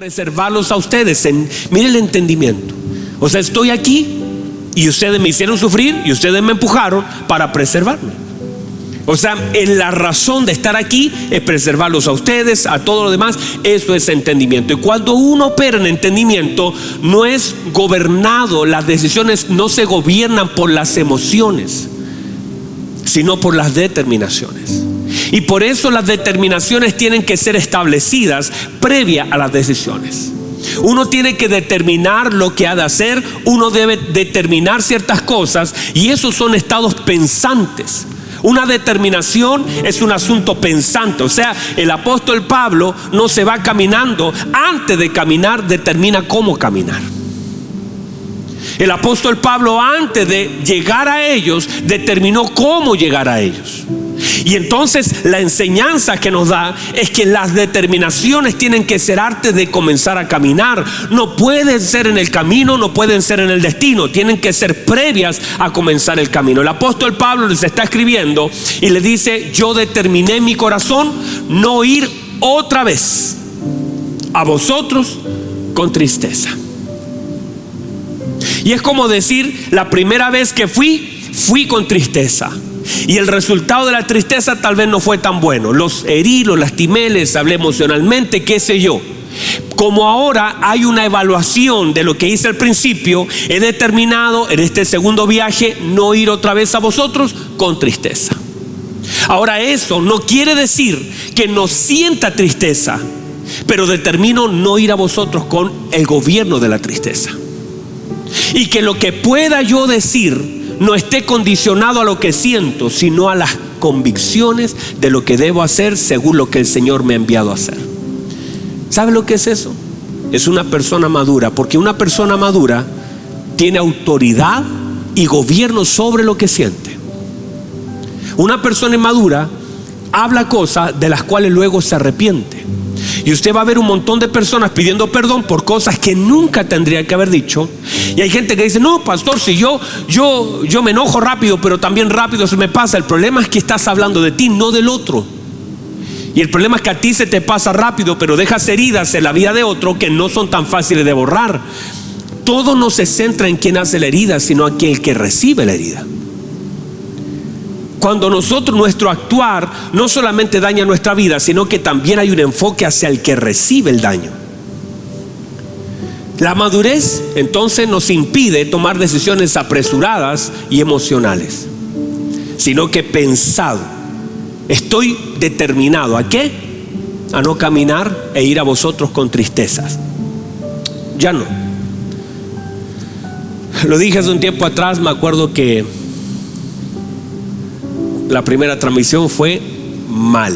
preservarlos a ustedes. Miren el entendimiento. O sea, estoy aquí y ustedes me hicieron sufrir y ustedes me empujaron para preservarme. O sea, la razón de estar aquí es preservarlos a ustedes, a todo lo demás. Eso es entendimiento. Y cuando uno opera en entendimiento, no es gobernado, las decisiones no se gobiernan por las emociones, sino por las determinaciones. Y por eso las determinaciones tienen que ser establecidas previa a las decisiones. Uno tiene que determinar lo que ha de hacer, uno debe determinar ciertas cosas, y esos son estados pensantes. Una determinación es un asunto pensante. O sea, el apóstol Pablo no se va caminando. Antes de caminar, determina cómo caminar. El apóstol Pablo, antes de llegar a ellos, determinó cómo llegar a ellos. Y entonces la enseñanza que nos da es que las determinaciones tienen que ser antes de comenzar a caminar. No pueden ser en el camino, no pueden ser en el destino. Tienen que ser previas a comenzar el camino. El apóstol Pablo les está escribiendo y le dice: yo determiné en mi corazón no ir otra vez a vosotros con tristeza. Y es como decir, la primera vez que fui con tristeza. Y el resultado de la tristeza tal vez no fue tan bueno. Los herí, los lastimé, les hablé emocionalmente, qué sé yo. Como ahora hay una evaluación de lo que hice al principio, he determinado en este segundo viaje no ir otra vez a vosotros con tristeza. Ahora, eso no quiere decir que no sienta tristeza, pero determino no ir a vosotros con el gobierno de la tristeza. Y que lo que pueda yo decir no esté condicionado a lo que siento, sino a las convicciones de lo que debo hacer según lo que el Señor me ha enviado a hacer. ¿Sabe lo que es eso? Es una persona madura, porque una persona madura tiene autoridad y gobierno sobre lo que siente. Una persona inmadura habla cosas de las cuales luego se arrepiente. Y usted va a ver un montón de personas pidiendo perdón por cosas que nunca tendría que haber dicho. Y hay gente que dice: no, pastor, si yo me enojo rápido, pero también rápido se me pasa. El problema es que estás hablando de ti, no del otro. Y el problema es que a ti se te pasa rápido, pero dejas heridas en la vida de otro que no son tan fáciles de borrar. Todo no se centra en quien hace la herida, sino en el que recibe la herida. Cuando nuestro actuar no solamente daña nuestra vida, sino que también hay un enfoque hacia el que recibe el daño. La madurez entonces nos impide tomar decisiones apresuradas y emocionales, sino que pensado. Estoy determinado ¿a qué? A no caminar e ir a vosotros con tristezas. Ya no. Lo dije hace un tiempo atrás, me acuerdo que la primera transmisión fue mal.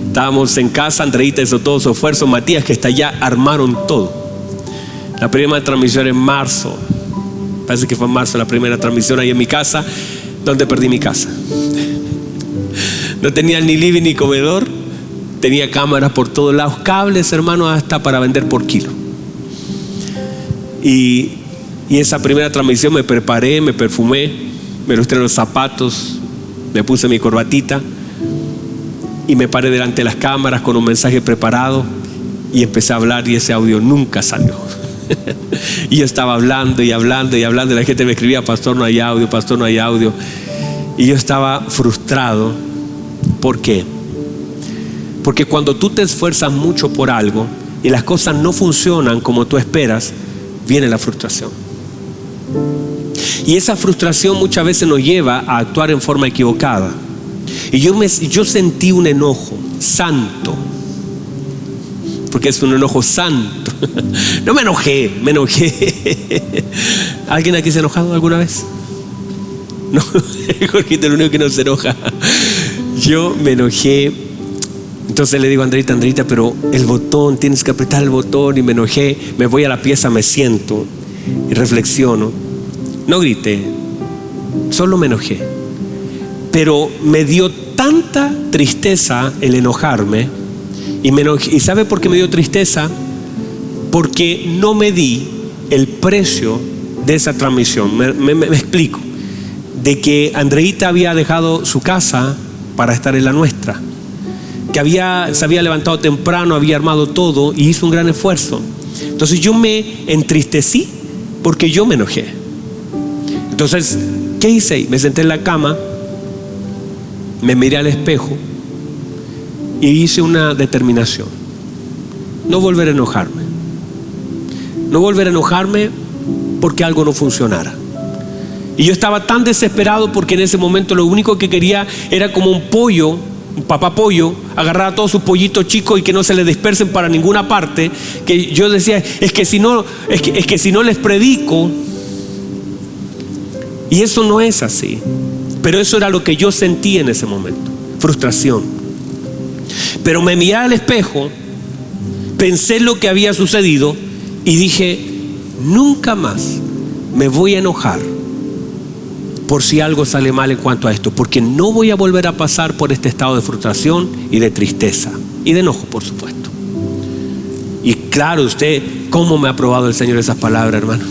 Estábamos en casa, Andreita hizo todo su esfuerzo, Matías que está allá, armaron todo. La primera transmisión en marzo, parece que fue en marzo la primera transmisión ahí en mi casa, donde perdí mi casa. No tenía ni living ni comedor, tenía cámaras por todos lados, cables, hermano, hasta para vender por kilo. Y esa primera transmisión me preparé, me perfumé, me lustré los zapatos, me puse mi corbatita y me paré delante de las cámaras con un mensaje preparado y empecé a hablar, y ese audio nunca salió. Y yo estaba hablando y hablando y hablando, y la gente me escribía: pastor, no hay audio, pastor, no hay audio. Y yo estaba frustrado. ¿Por qué? Porque cuando tú te esfuerzas mucho por algo y las cosas no funcionan como tú esperas, viene la frustración. Y esa frustración muchas veces nos lleva a actuar en forma equivocada. Y yo sentí un enojo santo, porque es un enojo santo. No me enojé, me enojé. ¿Alguien aquí se ha enojado alguna vez? No, Jorge es el único que no se enoja. Yo me enojé. Entonces le digo a Andreita, pero el botón, tienes que apretar el botón. Y me enojé, me voy a la pieza, me siento y reflexiono. No grité, solo me enojé. Pero me dio tanta tristeza el enojarme. Y me enojé. ¿Y sabe por qué me dio tristeza? Porque no me di el precio de esa transmisión. Me explico. De que Andreita había dejado su casa para estar en la nuestra, se había levantado temprano, había armado todo y hizo un gran esfuerzo. Entonces yo me entristecí porque yo me enojé. Entonces, ¿qué hice? Me senté en la cama, me miré al espejo y hice una determinación: no volver a enojarme. No volver a enojarme porque algo no funcionara. Y yo estaba tan desesperado porque en ese momento lo único que quería era como un pollo, un papá pollo, agarrar a todos sus pollitos chicos y que no se les dispersen para ninguna parte. Que yo decía, es que si no les predico. Y eso no es así. Pero eso era lo que yo sentía en ese momento: frustración. Pero me miré al espejo, pensé en lo que había sucedido y dije: nunca más me voy a enojar por si algo sale mal en cuanto a esto, porque no voy a volver a pasar por este estado de frustración y de tristeza y de enojo, por supuesto. Y claro, usted, ¿cómo me ha probado el Señor esas palabras, hermano?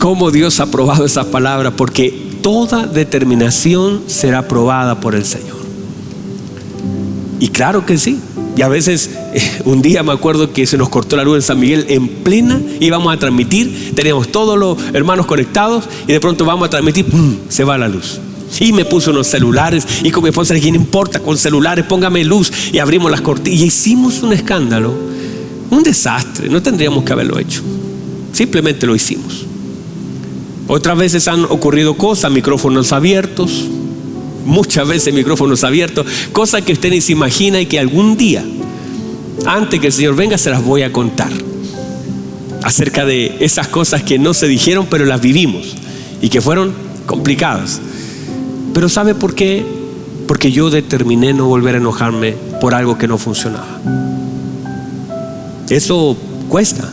¿Cómo Dios ha probado esas palabras? Porque toda determinación será probada por el Señor. Y claro que sí. Y a veces, un día me acuerdo que se nos cortó la luz en San Miguel en plena, íbamos a transmitir, teníamos todos los hermanos conectados y de pronto vamos a transmitir, ¡pum!, se va la luz. Y me puso unos celulares y con mi esposa le dije: no importa, con celulares, póngame luz. Y abrimos las cortinas y hicimos un escándalo, un desastre. No tendríamos que haberlo hecho, simplemente lo hicimos. Otras veces han ocurrido cosas, micrófonos abiertos, muchas veces micrófonos abiertos, cosas que usted ni se imagina y que algún día, antes que el Señor venga, se las voy a contar, acerca de esas cosas que no se dijeron pero las vivimos y que fueron complicadas. Pero ¿sabe por qué? Porque yo determiné no volver a enojarme por algo que no funcionaba. Eso cuesta,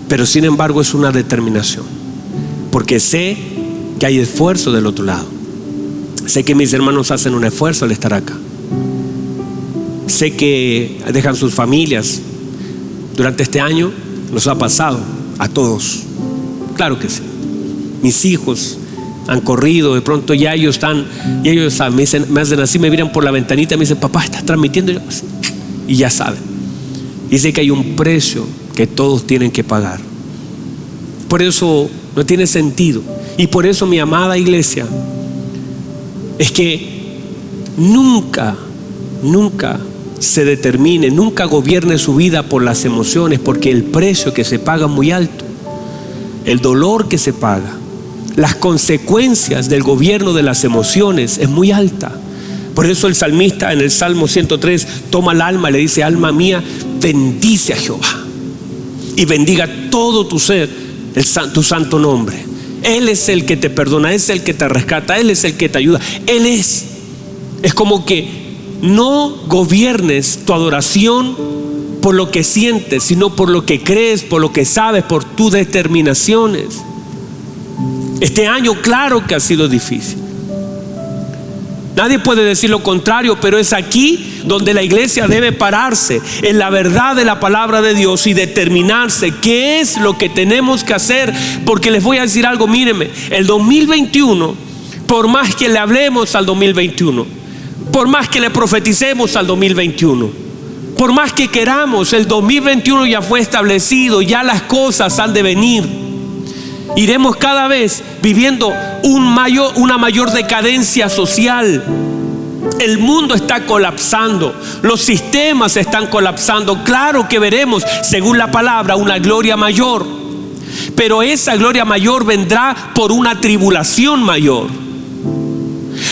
pero sin embargo es una determinación, porque sé que hay esfuerzo del otro lado. Sé que mis hermanos hacen un esfuerzo al estar acá. Sé que dejan sus familias. Durante este año nos ha pasado a todos. Claro que sí. Mis hijos han corrido, de pronto ya ellos están, y ellos saben, me hacen así, me miran por la ventanita y me dicen: papá, ¿estás transmitiendo? Y ya saben. Y sé que hay un precio que todos tienen que pagar. Por eso no tiene sentido. Y por eso, mi amada iglesia, es que nunca se determine, nunca gobierne su vida por las emociones, porque el precio que se paga es muy alto. El dolor que se paga, las consecuencias del gobierno de las emociones es muy alta. Por eso el salmista en el Salmo 103 toma el alma y le dice: alma mía, bendice a Jehová y bendiga todo tu ser tu santo nombre. Él es el que te perdona, es el que te rescata, Él es el que te ayuda. Él es como que no gobiernes tu adoración por lo que sientes, sino por lo que crees, por lo que sabes, por tus determinaciones. Este año, claro que ha sido difícil. Nadie puede decir lo contrario, pero es aquí donde la iglesia debe pararse en la verdad de la palabra de Dios y determinarse qué es lo que tenemos que hacer. Porque les voy a decir algo, mírenme, el 2021, por más que le hablemos al 2021, por más que le profeticemos al 2021, por más que queramos, el 2021 ya fue establecido, ya las cosas han de venir. Iremos cada vez viviendo una mayor decadencia social. El mundo está colapsando, los sistemas están colapsando. Claro que veremos, según la palabra, una gloria mayor, pero esa gloria mayor vendrá por una tribulación mayor.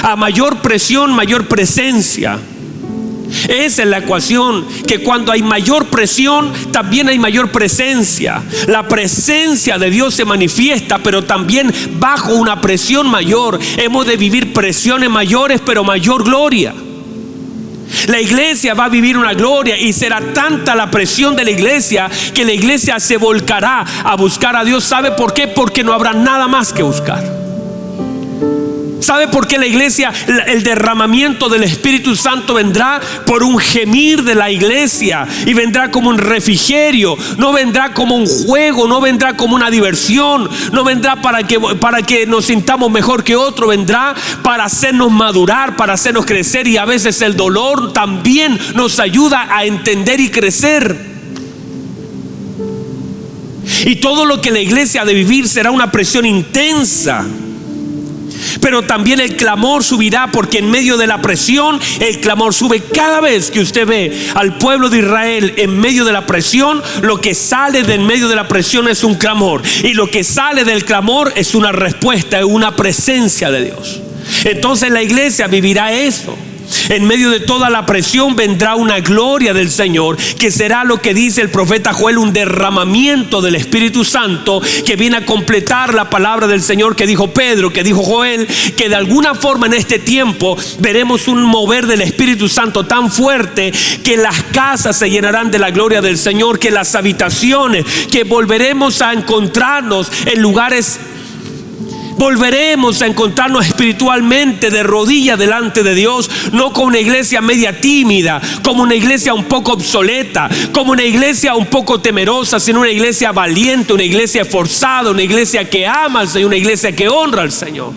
A mayor presión, mayor presencia. Esa es la ecuación, que cuando hay mayor presión, también hay mayor presencia. La presencia de Dios se manifiesta, pero también bajo una presión mayor. Hemos de vivir presiones mayores, pero mayor gloria. La iglesia va a vivir una gloria y será tanta la presión de la iglesia que la iglesia se volcará a buscar a Dios. ¿Sabe por qué? Porque no habrá nada más que buscar. ¿Sabe por qué la iglesia, el derramamiento del Espíritu Santo vendrá por un gemir de la iglesia y vendrá como un refrigerio? No vendrá como un juego, no vendrá como una diversión, no vendrá para que nos sintamos mejor que otro, vendrá para hacernos madurar, para hacernos crecer, y a veces el dolor también nos ayuda a entender y crecer. Y todo lo que la iglesia ha de vivir será una presión intensa. Pero también el clamor subirá, porque en medio de la presión el clamor sube. Cada vez que usted ve al pueblo de Israel en medio de la presión, lo que sale de en medio de la presión es un clamor, y lo que sale del clamor es una respuesta, es una presencia de Dios. Entonces la iglesia vivirá eso. En medio de toda la presión vendrá una gloria del Señor, que será lo que dice el profeta Joel, un derramamiento del Espíritu Santo que viene a completar la palabra del Señor que dijo Pedro, que dijo Joel, que de alguna forma en este tiempo veremos un mover del Espíritu Santo tan fuerte que las casas se llenarán de la gloria del Señor, que las habitaciones, que volveremos a encontrarnos en lugares, volveremos a encontrarnos espiritualmente de rodillas delante de Dios, no como una iglesia media tímida, como una iglesia un poco obsoleta, como una iglesia un poco temerosa, sino una iglesia valiente, una iglesia esforzada, una iglesia que ama al Señor, una iglesia que honra al Señor.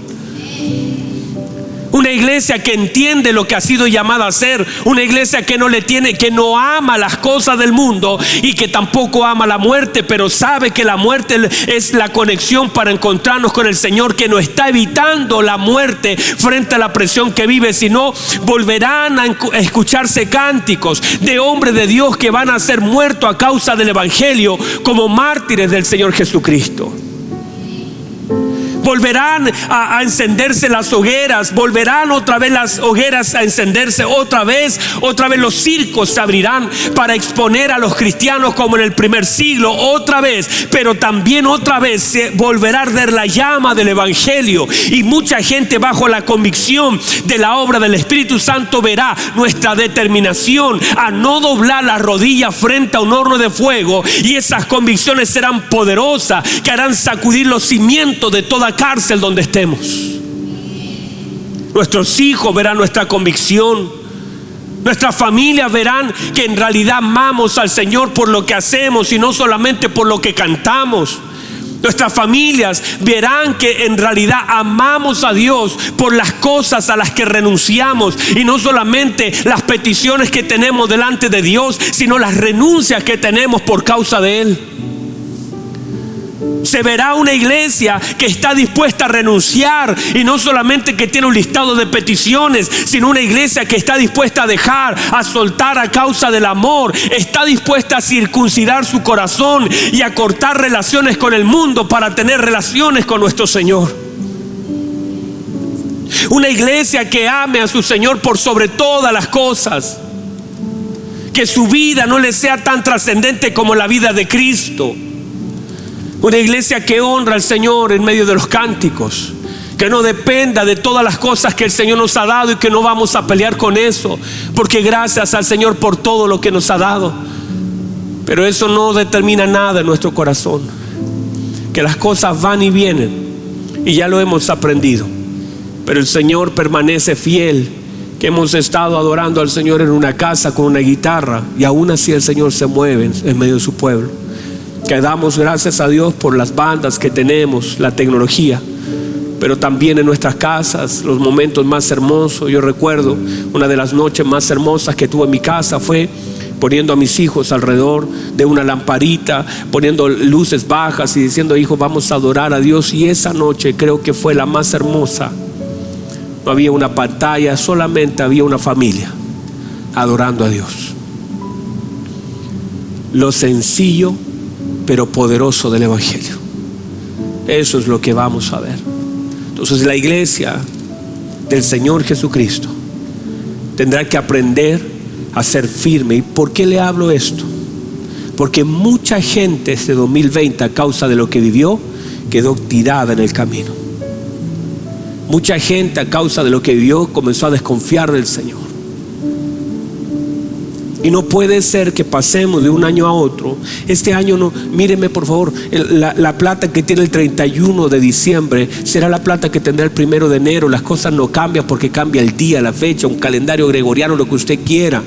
Una iglesia que entiende lo que ha sido llamada a ser. Una iglesia que no ama las cosas del mundo y que tampoco ama la muerte, pero sabe que la muerte es la conexión para encontrarnos con el Señor, que no está evitando la muerte frente a la presión que vive, sino volverán a escucharse cánticos de hombres de Dios que van a ser muertos a causa del Evangelio como mártires del Señor Jesucristo. Volverán a encenderse las hogueras, volverán otra vez las hogueras a encenderse, otra vez los circos se abrirán para exponer a los cristianos como en el primer siglo, otra vez, pero también otra vez se volverá a arder la llama del Evangelio, y mucha gente bajo la convicción de la obra del Espíritu Santo verá nuestra determinación a no doblar las rodillas frente a un horno de fuego, y esas convicciones serán poderosas, que harán sacudir los cimientos de toda cárcel donde estemos. Nuestros hijos verán nuestra convicción. Nuestras familias verán que en realidad amamos al Señor por lo que hacemos y no solamente por lo que cantamos. Nuestras familias verán que en realidad amamos a Dios por las cosas a las que renunciamos, y no solamente las peticiones que tenemos delante de Dios, sino las renuncias que tenemos por causa de Él. Se verá una iglesia que está dispuesta a renunciar, y no solamente que tiene un listado de peticiones, sino una iglesia que está dispuesta a dejar, a soltar a causa del amor, está dispuesta a circuncidar su corazón y a cortar relaciones con el mundo para tener relaciones con nuestro Señor. Una iglesia que ame a su Señor por sobre todas las cosas, que su vida no le sea tan trascendente como la vida de Cristo. Una iglesia que honra al Señor en medio de los cánticos, que no dependa de todas las cosas que el Señor nos ha dado y que no vamos a pelear con eso, porque gracias al Señor por todo lo que nos ha dado. Pero eso no determina nada en nuestro corazón, que las cosas van y vienen, y ya lo hemos aprendido, pero el Señor permanece fiel. Que hemos estado adorando al Señor en una casa con una guitarra, y aún así el Señor se mueve en medio de su pueblo. Que damos gracias a Dios por las bandas que tenemos, la tecnología, pero también en nuestras casas los momentos más hermosos. Yo recuerdo una de las noches más hermosas que tuve en mi casa fue poniendo a mis hijos alrededor de una lamparita, poniendo luces bajas y diciendo: hijos, vamos a adorar a Dios. Y esa noche creo que fue la más hermosa. No había una pantalla, solamente había una familia adorando a Dios. Lo sencillo pero poderoso del Evangelio. Eso es lo que vamos a ver. Entonces la iglesia del Señor Jesucristo tendrá que aprender a ser firme. ¿Y por qué le hablo esto? Porque mucha gente este 2020, a causa de lo que vivió, quedó tirada en el camino. Mucha gente, a causa de lo que vivió, comenzó a desconfiar del Señor. Y no puede ser que pasemos de un año a otro. Este año no, míreme por favor, la plata que tiene el 31 de diciembre será la plata que tendrá el 1 de enero. Las cosas no cambian porque cambia el día, la fecha, un calendario gregoriano, lo que usted quiera.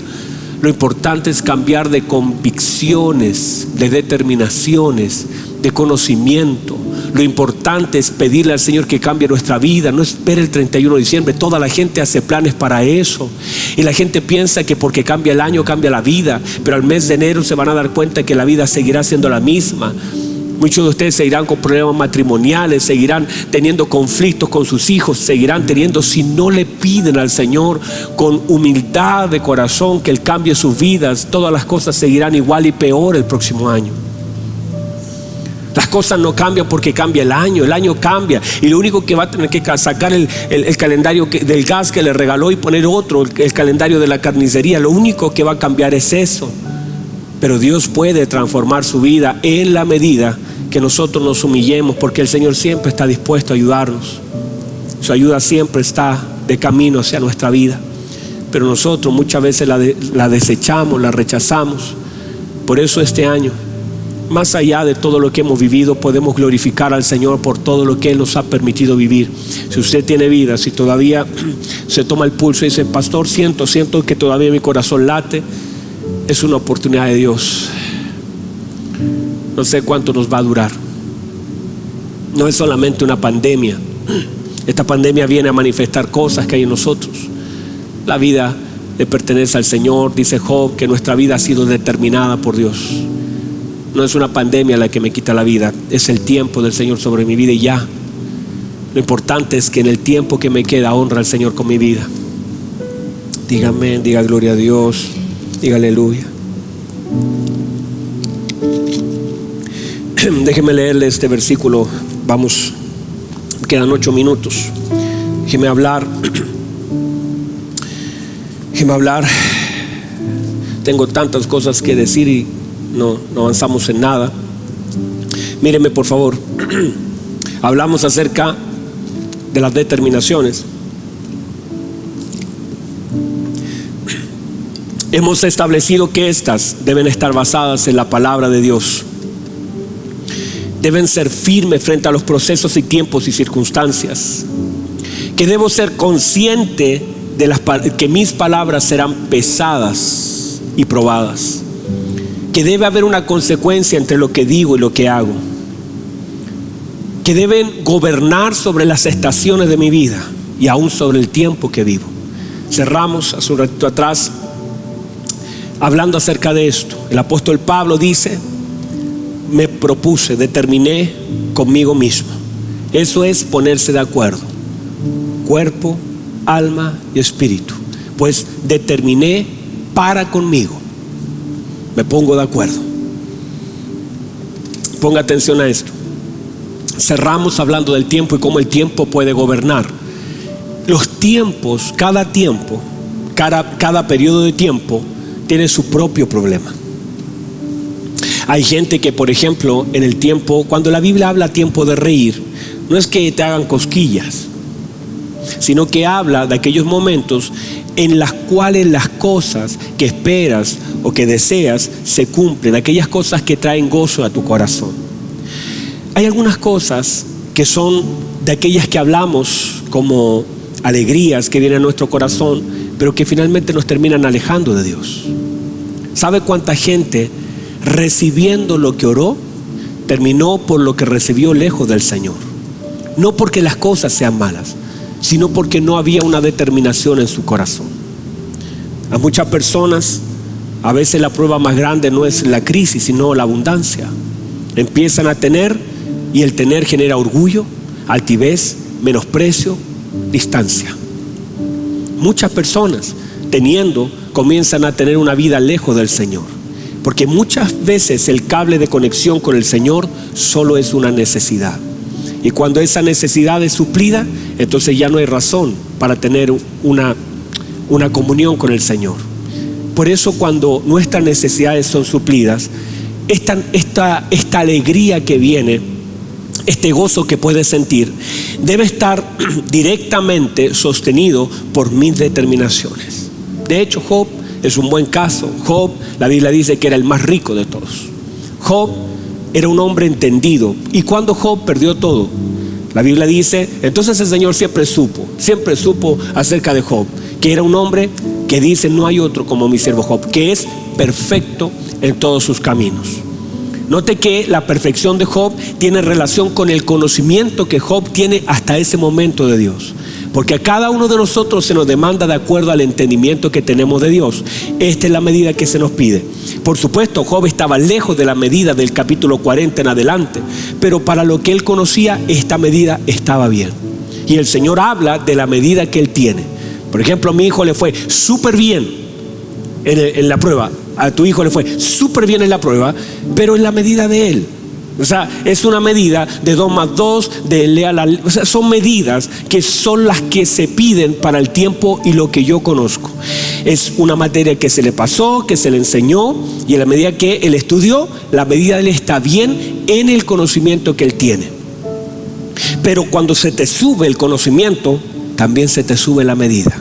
Lo importante es cambiar de convicciones, de determinaciones, de conocimiento. Lo importante es pedirle al Señor que cambie nuestra vida. No espere el 31 de diciembre. Toda la gente hace planes para eso. Y la gente piensa que porque cambia el año cambia la vida. Pero al mes de enero se van a dar cuenta que la vida seguirá siendo la misma. Muchos de ustedes seguirán con problemas matrimoniales, seguirán teniendo conflictos con sus hijos, seguirán teniendo, si no le piden al Señor con humildad de corazón que Él cambie sus vidas, todas las cosas seguirán igual y peor el próximo año. Las cosas no cambian porque cambia el año cambia, y lo único que va a tener que sacar el calendario del gas que le regaló y poner otro, el calendario de la carnicería. Lo único que va a cambiar es eso. Pero Dios puede transformar su vida en la medida que nosotros nos humillemos, porque el Señor siempre está dispuesto a ayudarnos. Su ayuda siempre está de camino hacia nuestra vida, pero nosotros muchas veces la desechamos, la rechazamos. Por eso este año, más allá de todo lo que hemos vivido, podemos glorificar al Señor por todo lo que Él nos ha permitido vivir. Si usted tiene vida, si todavía se toma el pulso y dice: pastor, siento que todavía mi corazón late, es una oportunidad de Dios. No sé cuánto nos va a durar. No es solamente una pandemia. Esta pandemia viene a manifestar cosas que hay en nosotros. La vida le pertenece al Señor. Dice Job que nuestra vida ha sido determinada por Dios. No es una pandemia la que me quita la vida, es el tiempo del Señor sobre mi vida, y ya. Lo importante es que en el tiempo que me queda honra al Señor con mi vida. Diga amén, diga gloria a Dios, diga aleluya. Déjeme leerle este versículo. Vamos, quedan 8 minutos. Déjeme hablar. Tengo tantas cosas que decir y no avanzamos en nada. Míreme por favor. Hablamos acerca de las determinaciones. Hemos establecido que estas deben estar basadas en la palabra de Dios. Deben ser firmes frente a los procesos y tiempos y circunstancias. Que debo ser consciente de que mis palabras serán pesadas y probadas. Que debe haber una consecuencia entre lo que digo y lo que hago. Que deben gobernar sobre las estaciones de mi vida y aún sobre el tiempo que vivo. Cerramos hace un ratito atrás hablando acerca de esto. El apóstol Pablo dice: me propuse, determiné conmigo mismo. Eso es ponerse de acuerdo, cuerpo, alma y espíritu. Pues determiné para conmigo. Me pongo de acuerdo. Ponga atención a esto. Cerramos hablando del tiempo y cómo el tiempo puede gobernar. Los tiempos, cada periodo de tiempo tiene su propio problema. Hay gente que, por ejemplo, en el tiempo, cuando la Biblia habla tiempo de reír, no es que te hagan cosquillas, sino que habla de aquellos momentos en las cuales las cosas que esperas o que deseas se cumplen, aquellas cosas que traen gozo a tu corazón. Hay algunas cosas que son de aquellas que hablamos como alegrías que vienen a nuestro corazón, pero que finalmente nos terminan alejando de Dios. ¿Sabe cuánta gente recibiendo lo que oró terminó por lo que recibió lejos del Señor? No porque las cosas sean malas, sino porque no había una determinación en su corazón. A muchas personas a veces la prueba más grande no es la crisis, sino la abundancia. Empiezan a tener, y el tener genera orgullo, altivez, menosprecio, distancia. Muchas personas teniendo comienzan a tener una vida lejos del Señor, porque muchas veces el cable de conexión con el Señor solo es una necesidad. Y cuando esa necesidad es suplida, entonces ya no hay razón para tener una comunión con el Señor. Por eso cuando nuestras necesidades son suplidas, esta alegría que viene, este gozo que puedes sentir, debe estar directamente sostenido por mis determinaciones. De hecho, Job es un buen caso. Job, la Biblia dice que era el más rico de todos. Job era un hombre entendido. Y cuando Job perdió todo, la Biblia dice, entonces el Señor siempre supo acerca de Job, que era un hombre que dice, no hay otro como mi siervo Job, que es perfecto en todos sus caminos. Note que la perfección de Job tiene relación con el conocimiento que Job tiene hasta ese momento de Dios. Porque a cada uno de nosotros se nos demanda de acuerdo al entendimiento que tenemos de Dios. Esta es la medida que se nos pide. Por supuesto, Job estaba lejos de la medida del capítulo 40 en adelante, pero para lo que él conocía, esta medida estaba bien. Y el Señor habla de la medida que él tiene. Por ejemplo, a mi hijo le fue súper bien en la prueba. A tu hijo le fue súper bien en la prueba, pero en la medida de él. O sea, es una medida de 2 más 2, de leal, o sea, son medidas que son las que se piden para el tiempo y lo que yo conozco. Es una materia que se le pasó, que se le enseñó, y en la medida que él estudió, la medida de él está bien en el conocimiento que él tiene. Pero cuando se te sube el conocimiento, también se te sube la medida.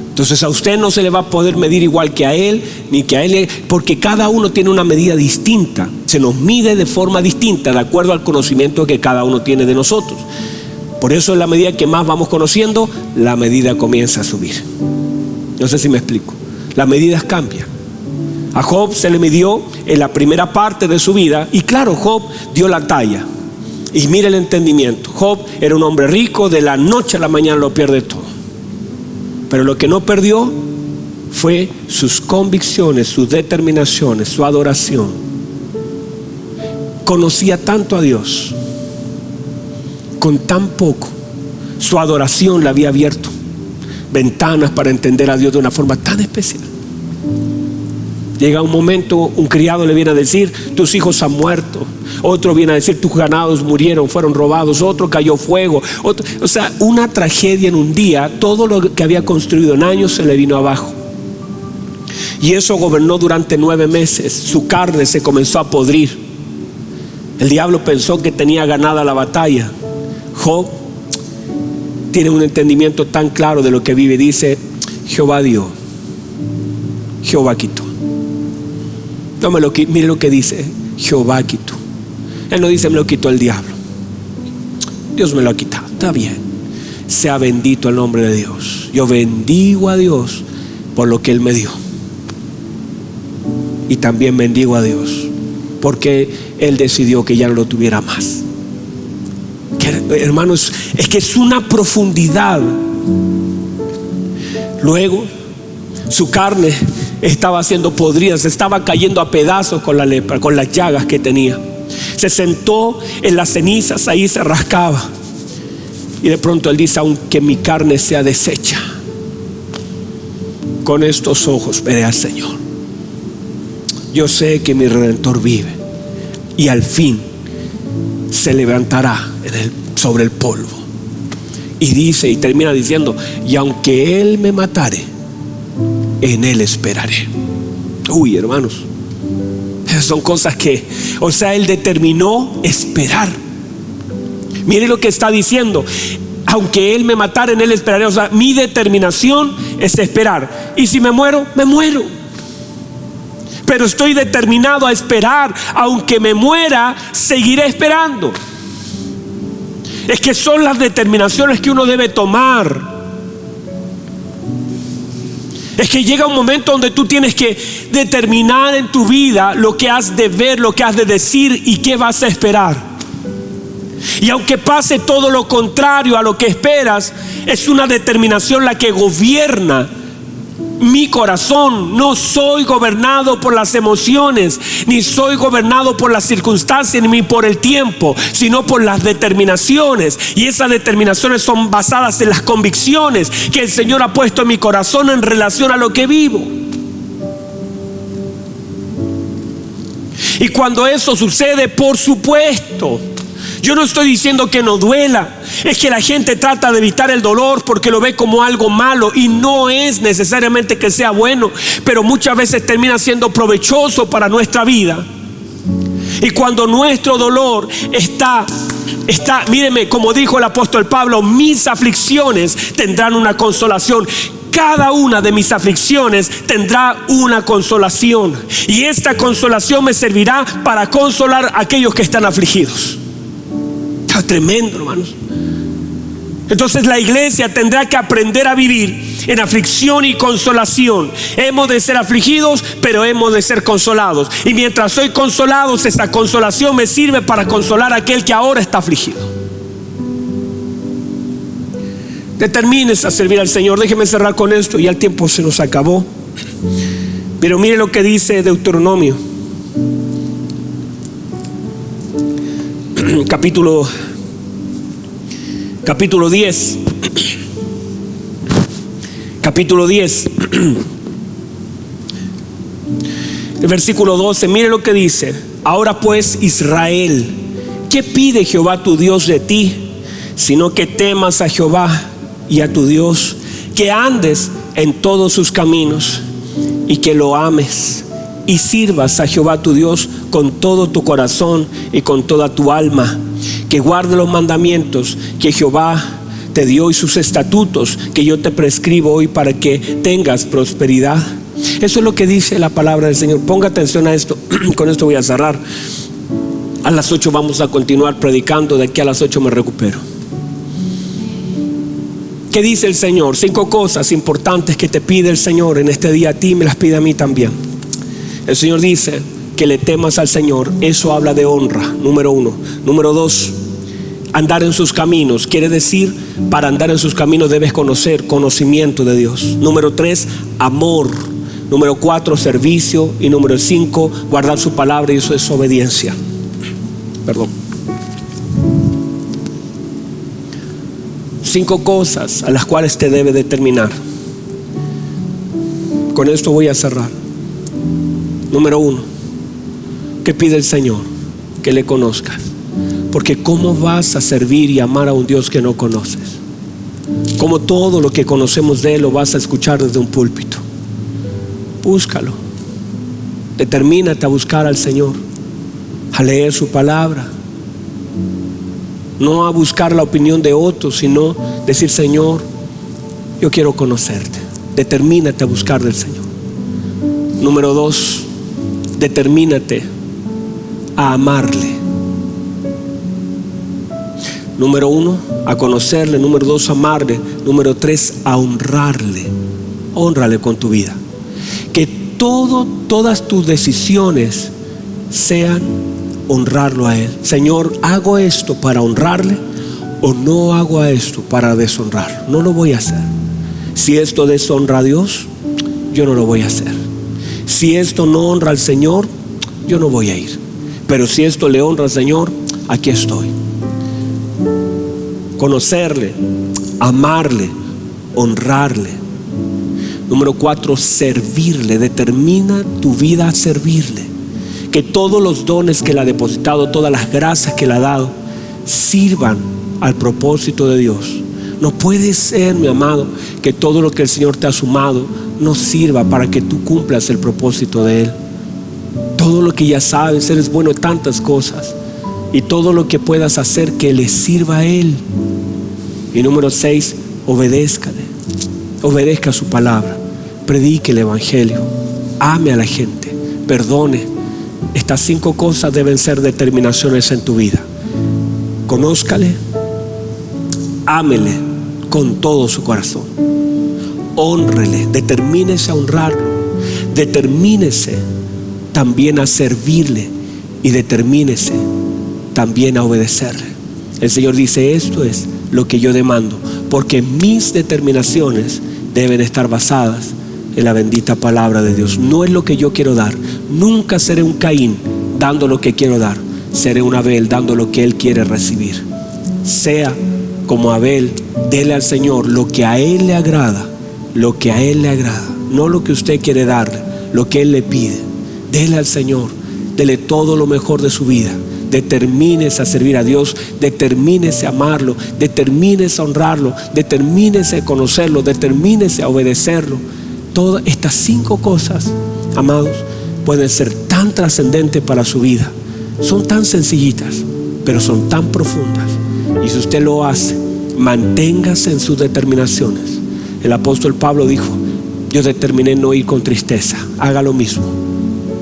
Entonces a usted no se le va a poder medir igual que a él, ni que a él, porque cada uno tiene una medida distinta. Se nos mide de forma distinta de acuerdo al conocimiento que cada uno tiene de nosotros. Por eso en la medida que más vamos conociendo, la medida comienza a subir. No sé si me explico. Las medidas cambian. A Job se le midió en la primera parte de su vida, y claro, Job dio la talla. Y mire el entendimiento. Job era un hombre rico, de la noche a la mañana lo pierde todo. Pero lo que no perdió fue sus convicciones, sus determinaciones, su adoración. Conocía tanto a Dios, con tan poco, su adoración le había abierto ventanas para entender a Dios de una forma tan especial. Llega un momento, un criado le viene a decir, tus hijos han muerto. Otro viene a decir, tus ganados murieron, fueron robados. Otro cayó fuego. Otro, o sea, una tragedia en un día. Todo lo que había construido en años se le vino abajo. Y eso gobernó durante 9 meses. Su carne se comenzó a podrir. El diablo pensó que tenía ganada la batalla. Job tiene un entendimiento tan claro de lo que vive. Dice, Jehová dio, Jehová quitó. No me lo quitó. Mire lo que dice, Jehová quitó. Él no dice, me lo quitó el diablo. Dios me lo ha quitado. Está bien. Sea bendito el nombre de Dios. Yo bendigo a Dios por lo que Él me dio. Y también bendigo a Dios porque Él decidió que ya no lo tuviera más. Hermanos, es que es una profundidad. Luego, su carne estaba siendo podrida, se estaba cayendo a pedazos con la lepra, con las llagas que tenía. Se sentó en las cenizas, ahí se rascaba. Y de pronto él dice, aunque mi carne sea deshecha, con estos ojos veré al Señor. Yo sé que mi Redentor vive y al fin se levantará sobre el polvo. Y dice, y termina diciendo, y aunque Él me matare, en Él esperaré. Uy, hermanos, esas son cosas que, o sea, Él determinó esperar. Mire lo que está diciendo, aunque Él me matara, en Él esperaré. O sea, mi determinación es esperar. Y si me muero, me muero. Pero estoy determinado a esperar. Aunque me muera, seguiré esperando. Es que son las determinaciones que uno debe tomar. Es que llega un momento donde tú tienes que determinar en tu vida lo que has de ver, lo que has de decir y qué vas a esperar. Y aunque pase todo lo contrario a lo que esperas, es una determinación la que gobierna mi corazón. No soy gobernado por las emociones, ni soy gobernado por las circunstancias, ni por el tiempo, sino por las determinaciones. Y esas determinaciones son basadas en las convicciones que el Señor ha puesto en mi corazón en relación a lo que vivo. Y cuando eso sucede, por supuesto, yo no estoy diciendo que no duela. Es que la gente trata de evitar el dolor porque lo ve como algo malo, y no es necesariamente que sea bueno, pero muchas veces termina siendo provechoso para nuestra vida. Y cuando nuestro dolor está, míreme, como dijo el apóstol Pablo, mis aflicciones tendrán una consolación. cada una de mis aflicciones tendrá una consolación, y esta consolación me servirá para consolar a aquellos que están afligidos. Está tremendo, hermanos. Entonces la iglesia tendrá que aprender a vivir en aflicción y consolación. Hemos de ser afligidos, pero hemos de ser consolados. Y mientras soy consolado, esta consolación me sirve para consolar a aquel que ahora está afligido. Determines a servir al Señor. Déjeme cerrar con esto, ya el tiempo se nos acabó. Pero mire lo que dice Deuteronomio, capítulo 10. Capítulo 10, el versículo 12. Mire lo que dice: ahora pues, Israel, ¿qué pide Jehová tu Dios de ti? Sino que temas a Jehová y a tu Dios, que andes en todos sus caminos, y que lo ames, y sirvas a Jehová tu Dios con todo tu corazón y con toda tu alma, que guarde los mandamientos que Jehová te dio y sus estatutos que yo te prescribo hoy, para que tengas prosperidad. Eso es lo que dice la palabra del Señor. Ponga atención a esto. Con esto voy a cerrar. A las 8 vamos a continuar predicando. De aquí a las 8 me recupero. ¿Qué dice el Señor? 5 cosas importantes que te pide el Señor en este día a ti, me las pide a mí también. El Señor dice que le temas al Señor. Eso habla de honra, número 1. Número 2, andar en sus caminos. Quiere decir, para andar en sus caminos debes conocimiento de Dios. Número 3, amor. Número 4, servicio. Y número 5, guardar su palabra, y eso es obediencia. Perdón. 5 cosas a las cuales te debe determinar. Con esto voy a cerrar. Número 1, ¿qué pide el Señor? Que le conozcas. Porque ¿cómo vas a servir y amar a un Dios que no conoces? Como todo lo que conocemos de Él lo vas a escuchar desde un púlpito. Búscalo. Determínate a buscar al Señor, a leer su palabra. No a buscar la opinión de otros, sino decir: Señor, yo quiero conocerte. Determínate a buscar del Señor. Número 2, determínate a amarle. Número 1, a conocerle. Número 2, a amarle. Número 3, a honrarle. Hónrale con tu vida. Que todas tus decisiones sean honrarlo a Él. Señor, ¿hago esto para honrarle o no hago esto para deshonrar? No lo voy a hacer. Si esto deshonra a Dios, yo no lo voy a hacer. Si esto no honra al Señor, yo no voy a ir. Pero si esto le honra al Señor, aquí estoy. Conocerle, amarle, honrarle. Número 4, servirle. Determina tu vida a servirle. Que todos los dones que le ha depositado, todas las gracias que le ha dado, sirvan al propósito de Dios. No puede ser, mi amado, que todo lo que el Señor te ha sumado no sirva para que tú cumplas el propósito de Él. Todo lo que ya sabes, eres bueno en tantas cosas, y todo lo que puedas hacer que le sirva a Él. Y número 6, obedézcale. Obedezca su palabra. Predique el evangelio. Ame a la gente. Perdone. Estas 5 cosas deben ser determinaciones en tu vida. Conózcale. Ámele con todo su corazón. Hónrele. Determínese a honrarlo. Determínese también a servirle. Y determínese también a obedecerle. El Señor dice: esto es lo que yo demando, porque mis determinaciones deben estar basadas en la bendita palabra de Dios. No es lo que yo quiero dar. Nunca seré un Caín dando lo que quiero dar. Seré un Abel dando lo que Él quiere recibir. Sea como Abel, dele al Señor lo que a Él le agrada. Lo que a Él le agrada. No lo que usted quiere darle, lo que Él le pide. Dele al Señor. Dele todo lo mejor de su vida. Determínese a servir a Dios, determínese a amarlo, determínese a honrarlo, determínese a conocerlo, determínese a obedecerlo. Todas estas 5 cosas, amados, pueden ser tan trascendentes para su vida. Son tan sencillitas, pero son tan profundas. Y si usted lo hace, manténgase en sus determinaciones. El apóstol Pablo dijo: yo determiné no ir con tristeza. Haga lo mismo,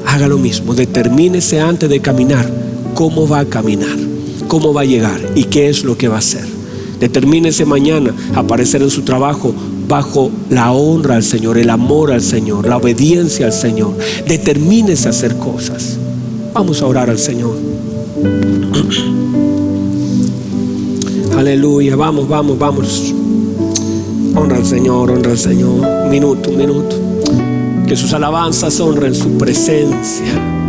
haga lo mismo. Determínese antes de caminar cómo va a caminar, cómo va a llegar y qué es lo que va a hacer. Determínese mañana a aparecer en su trabajo bajo la honra al Señor, el amor al Señor, la obediencia al Señor. Determínese a hacer cosas. Vamos a orar al Señor. Aleluya, vamos. Honra al Señor, honra al Señor. Un minuto. Que sus alabanzas honren su presencia.